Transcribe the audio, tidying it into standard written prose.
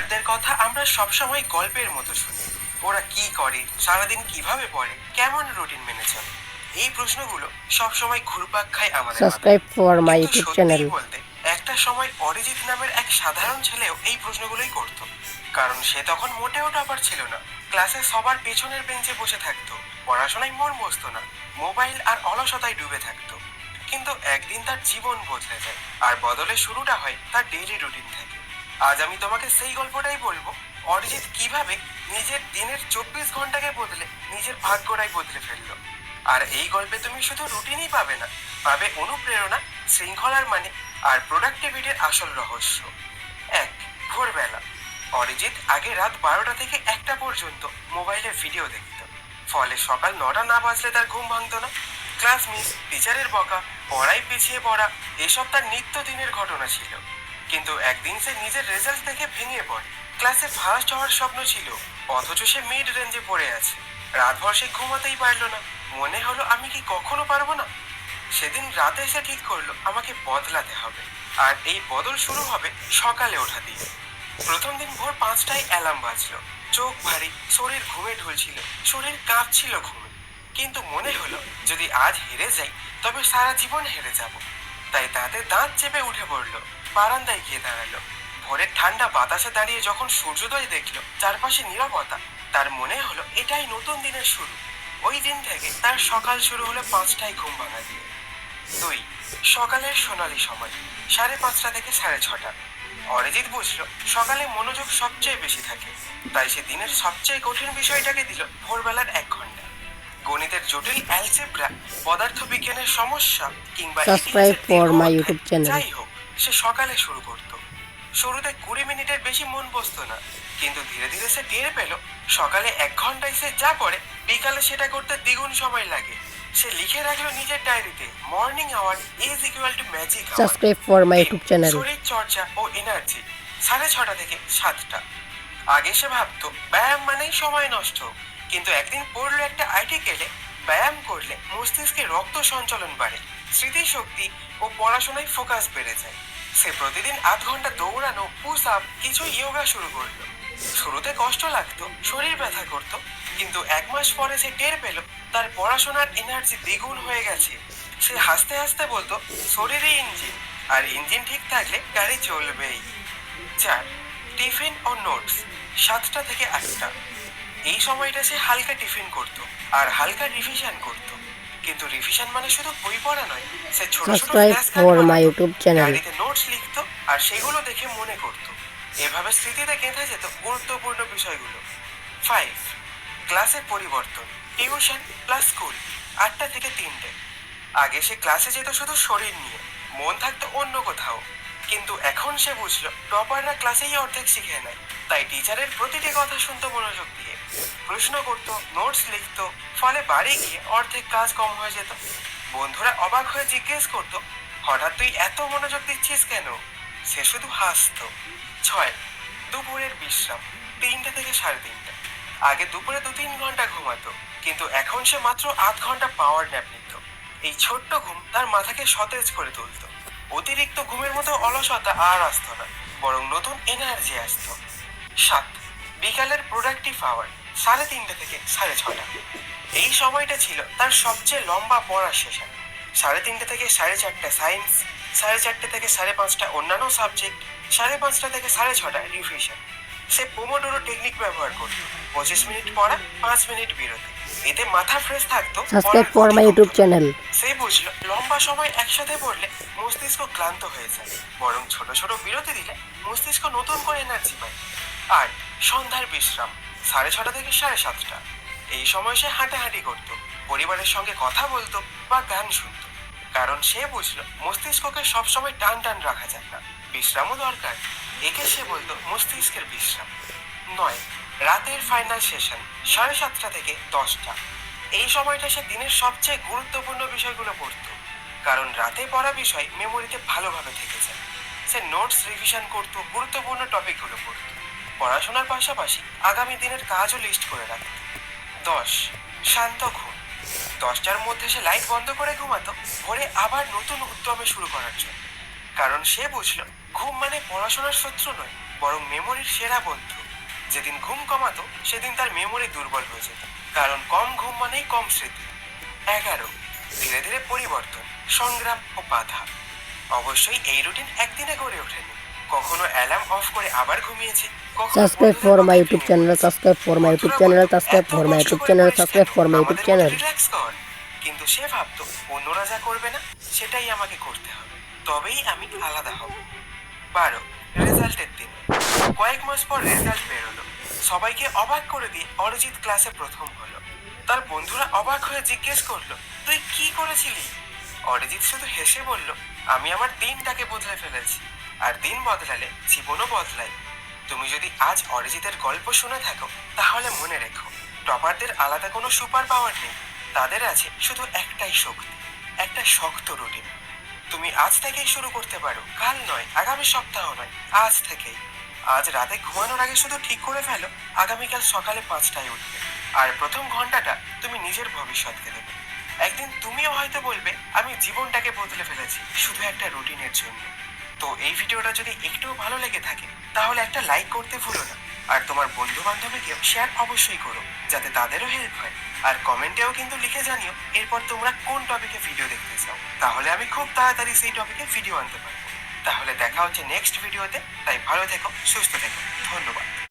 টিচারদের কথা আমরা সবসময় গল্পের মতো শুনি। ওরা কি করে, সারাদিন কিভাবে পড়ে, কেমন রুটিন মেনে চলে, এই প্রশ্নগুলো সবসময় ঘুরপাক খায় আমাদের মাথায়। Subscribe for my কিন্তু YouTube সত্যিই channel. বলতে, একটা সময় অরিজিৎ নামের এক সাধারণ ছেলেও এই প্রশ্নগুলোই করতো। কারণ সে তখন মোটেও টপার ছিল না, ক্লাসে সবার পেছনের বেঞ্চে বসে থাকতো, পড়াশোনায় মন বসতো না, মোবাইল আর অলসতায় ডুবে থাকতো। কিন্তু একদিন তার জীবন বদলে যায়, আর বদলের শুরুটা হয় তার ডেইলি রুটিন থেকে। আজ আমি তোমাকে সেই গল্পটাই বলবো, অরিজিৎ কিভাবে নিজের দিনের 24 ঘন্টাকে বদলে নিজের ভাগ্যটাই বদলে ফেললো। আর এই গল্পে তুমি শুধু রুটিনই পাবে না, পাবে অনুপ্রেরণা, শৃঙ্খলার মানে, আর প্রোডাক্টিভিটির আসল রহস্য। এক, ভোরবেলা। অরিজিৎ আগে রাত 12টা থেকে 1টা পর্যন্ত মোবাইলে ভিডিও দেখত। ফলে সকাল 9টা না বাজলে তার ঘুম ভাঙতো না। ক্লাস মিস, টিচারের বকা, পড়ায় পিছিয়ে পড়া, এসব তার নিত্যদিনের ঘটনা ছিল। কিন্তু একদিন সে নিজের রেজাল্ট দেখে ভেঙে পড়ে। ক্লাসে ফার্স্ট হওয়ার স্বপ্ন ছিল, অথচ সে মিড রেঞ্জে পড়ে আছে। রাতভর সে ঘুমাতেই পারলো না। মনে হলো আমি কি কখনো পারবো না। সেদিন রাতে সে ঠিক করলো আমাকে বদলাতে হবে। আর এই বদল শুরু হবে সকালে ওঠা দিয়ে। প্রথম দিন ভোর 5টায় অ্যালার্ম বাজলো। চোখ ভারী, শরীর ঘুমে ঢুলছিল, শরীর কাঁপছিল ঘুমে। কিন্তু মনে হলো যদি আজ হেরে যাই তবে সারা জীবন হেরে যাব। তাই দাঁতে দাঁত চেপে উঠে পড়লো, বারান্দায় গিয়ে দাঁড়ালো। ভোরের ঠান্ডা বাতাসে দাঁড়িয়ে যখন সূর্যোদয় দেখলো, চারপাশে নীরবতা, তার মনে হলো এটাই নতুন দিনের শুরু। ওই দিন থেকে তার সকাল শুরু হলো 5টায় ঘুম ভাঙা দিয়ে। 2, সকালের সোনালি সময়, 5:30 থেকে 6:30। অরিজিৎ বুঝলো সকালে মনোযোগ সবচেয়ে বেশি থাকে, তাই সে দিনের সবচেয়ে কঠিন বিষয়টাকে দিল ভোরবেলার 1 ঘন্টা। গণিতের জটিল অ্যালজেব্রা, পদার্থবিজ্ঞানের সমস্যা, কিংবা Subscribe ইতিহাসের for দীর্ঘ my অধ্যায়, YouTube channel. যাই হোক, সে সকালে শুরু করত। শুরুতে 20 মিনিটের বেশি মন বসতো না, কিন্তু ধীরে ধীরে সে টের পেল সকালে 1 ঘন্টায় সে যা পড়ে বিকালে সেটা করতে দ্বিগুণ সময় লাগে। সে লিখে রাখলো নিজের ডায়েরিতে, morning hour is equal to magic hour. Subscribe for my YouTube channel. শরীর চর্চা ও এনার্জি, 6:30 থেকে 7টা। আগে সে ভাবতো ব্যায়াম মানেই সময় নষ্ট, কিন্তু একদিন পড়লো একটা আর্টিকেলে ব্যায়াম করলে মস্তিষ্কে রক্ত সঞ্চালন বাড়ে, স্মৃতিশক্তি ও পড়াশোনায় ফোকাস বেড়ে যায়। সে প্রতিদিন 8 ঘন্টা দৌড়ানো, পুশ আপ, কিছু ইয়োগা শুরু করলো। শুরুতে কষ্ট লাগতো, শরীর ব্যথা করতো, কিন্তু 1 মাস পরে সে টের পেল তার পড়াশোনার এনার্জি দ্বিগুণ হয়ে গেছে। সে হাসতে হাসতে বলতো শরীরই ইঞ্জিন, আর ইঞ্জিন ঠিক থাকলে গাড়ি চলবেই। 4, টিফিন ও নোটস, 7টা থেকে 8টা। এই সময়টা সে হালকা টিফিন করত আর হালকা রিভিশন করত। কিন্তু রিভিশন মানে শুধু বই পড়া নয়, সে ছোট ছোট Subscribe flash card for my বানাতো, YouTube channel. ডায়েরিতে নোটস লিখতো, আর সেগুলো দেখে মনে করত। এভাবে স্মৃতিতে গেঁথে যেত গুরুত্বপূর্ণ বিষয়গুলো। 5, ক্লাসের পরিবর্তন, টিউশন প্লাস স্কুল, 8টা থেকে 3টে। আগে সে ক্লাসে যেত শুধু শরীর নিয়ে, মন থাকতো অন্য কোথাও। কিন্তু এখন সে বুঝলো টপাররা ক্লাসেই অর্ধেক শিখে নেয়। তাই টিচারের প্রতিটি কথা শুনতো মনোযোগ দিয়ে, প্রশ্ন করতো, নোটস লিখতো। ফলে বাড়ি গিয়ে অর্ধেক কাজ কম হয়ে যেত। বন্ধুরা অবাক হয়ে জিজ্ঞেস করতো হঠাৎ তুই এত মনোযোগ দিচ্ছিস কেন। সে শুধু হাসতো। 6, দুপুরের বিশ্রাম, 3টে থেকে 3:30। আগে দুপুরে 2-3 ঘন্টা ঘুমাতো, কিন্তু এখন সে মাত্র 8 ঘন্টা পাওয়ার ন্যাপ নিত। এই ছোট্ট ঘুম তার মাথাকে সতেজ করে তুলতো। অতিরিক্ত ঘুমের মতো অলসতা আর আসতো না, বরং নতুন এনার্জি আসতো। 7, বিকালের প্রোডাক্টিভ আওয়ার, 3:30 থেকে 6:30। এই সময়টা ছিল তার সবচেয়ে লম্বা পড়ার সেশন। 3:30 থেকে 4:30 সায়েন্স, 4:30 থেকে 5:30 অন্যান্য সাবজেক্ট, 5:30 থেকে 6:30 রিভিশন। সে পোমোডোরো টেকনিক ব্যবহার করত, 25 মিনিট পড়া, 5 মিনিট বিরতি। এতে মাথা ফ্রেশ থাকতো, Subscribe for my YouTube channel. সে বুঝলো লম্বা সময় একসাথে পড়লে মস্তিষ্ক ক্লান্ত হয়ে যায়, বরং ছোট ছোট বিরতি দিলে মস্তিষ্ক নতুন করে এনার্জি পায়। 8, সন্ধ্যার বিশ্রাম, 6:30 থেকে 7:30। এই সময় সে হাঁটাহাঁটি করতো, পরিবারের সঙ্গে কথা বলতো বা গান শুনতো। কারণ সে বুঝলো মস্তিষ্ককে সবসময় টান টান রাখা যায় না, বিশ্রামও দরকার। একে সে বলতো মস্তিষ্কের বিশ্রাম। 9, রাতের ফাইনাল সেশন, 7:30 থেকে 10টা। এই সময়টা সে দিনের সবচেয়ে গুরুত্বপূর্ণ বিষয়গুলো পড়তো, কারণ রাতে পড়া বিষয় মেমোরিতে ভালোভাবে থেকে যায়। সে নোটস রিভিশন করতো, গুরুত্বপূর্ণ টপিকগুলো পড়তো, পড়াশোনার পাশাপাশি আগামী দিনের কাজও লিস্ট করে রাখতো। 10, শান্ত ঘুম, 10টার মধ্যে সে লাইট বন্ধ করে ঘুমাতো, ভোরে আবার নতুন উদ্যমে শুরু করার জন্য। কারণ সে বুঝলো ঘুম মানে পড়াশোনার শত্রু নয়, বরং মেমোরির সেরা বন্ধু। যেদিন ঘুম কমাতো সেদিন তার মেমোরি দুর্বল হয়ে যেত, কারণ কম ঘুম মানেই কম স্মৃতি। 11, ধীরে ধীরে পরিবর্তন, সংগ্রাম ও বাধা। অবশ্যই এই রুটিন একদিনে গড়ে ওঠেনি। কখনো অ্যালার্ম অফ করে আবার ঘুমিয়েছি, কখনো সাবস্ক্রাইব বন্ধুদের ফর মাই কথায় ইউটিউব ভেঙে চ্যানেল, পড়েছি। সাবস্ক্রাইব ফর মাই ইউটিউব বন্ধুরা চ্যানেল, বলতো, সাবস্ক্রাইব এত ফর মাই কষ্ট ইউটিউব করে চ্যানেল, পড়িস কেন, সাবস্ক্রাইব ফর মাই ইউটিউব আমাদের মতো চ্যানেল। রিল্যাক্স কর। কিন্তু সে ভাবতো অন্যরা যা করবে না সেটাই আমাকে করতে হবে, তবেই আমি আলাদা হব। 12, রেজাল্টের দিন। কয়েক মাস পর রেজাল্ট বেরোলো। সবাইকে অবাক করে দিয়ে অরিজিৎ ক্লাসে প্রথম হলো। তার বন্ধুরা অবাক হয়ে জিজ্ঞেস করলো, তুই কি করেছিলি? অরিজিৎ শুধু হেসে বলল, আমি আমার দিনটাকে বদলে ফেলেছি, আর দিন বদলালে জীবনও বদলায়। তুমি যদি আজ অরিজিতের গল্প শুনে থাকো তাহলে মনে রেখো, টপারদের আলাদা কোনো সুপার পাওয়ার নেই। তাদের আছে শুধু একটাই শক্তি, একটা শক্ত রুটিন। তুমি আজ থেকেই শুরু করতে পারো, কাল নয়, আগামী সপ্তাহ নয়, আজ থেকেই। আজ রাতে ঘুমানোর আগে শুধু ঠিক করে ফেলো আগামীকাল সকালে 5টায় উঠবে, আর প্রথম ঘন্টাটা তুমি নিজের ভবিষ্যৎকে দেবে। একদিন তুমিও হয়তো বলবে, আমি জীবনটাকে বদলে ফেলেছি শুধু একটা রুটিনের জন্য। তো এই ভিডিওটা যদি একটুও ভালো লেগে থাকে তাহলে একটা লাইক করতে ভুলো না, আর তোমার বন্ধু বান্ধবীকে শেয়ার অবশ্যই করো যাতে তাদেরও হেল্প হয়। আর কমেন্টেও কিন্তু লিখে জানিও এরপর তোমরা কোন টপিকে ভিডিও দেখতে চাও, তাহলে আমি খুব তাড়াতাড়ি সেই টপিকে ভিডিও আনতে পারবো। তাহলে দেখা হচ্ছে নেক্সট ভিডিওতে, তাই ভালো থেকো, সুস্থ থেকো, ধন্যবাদ।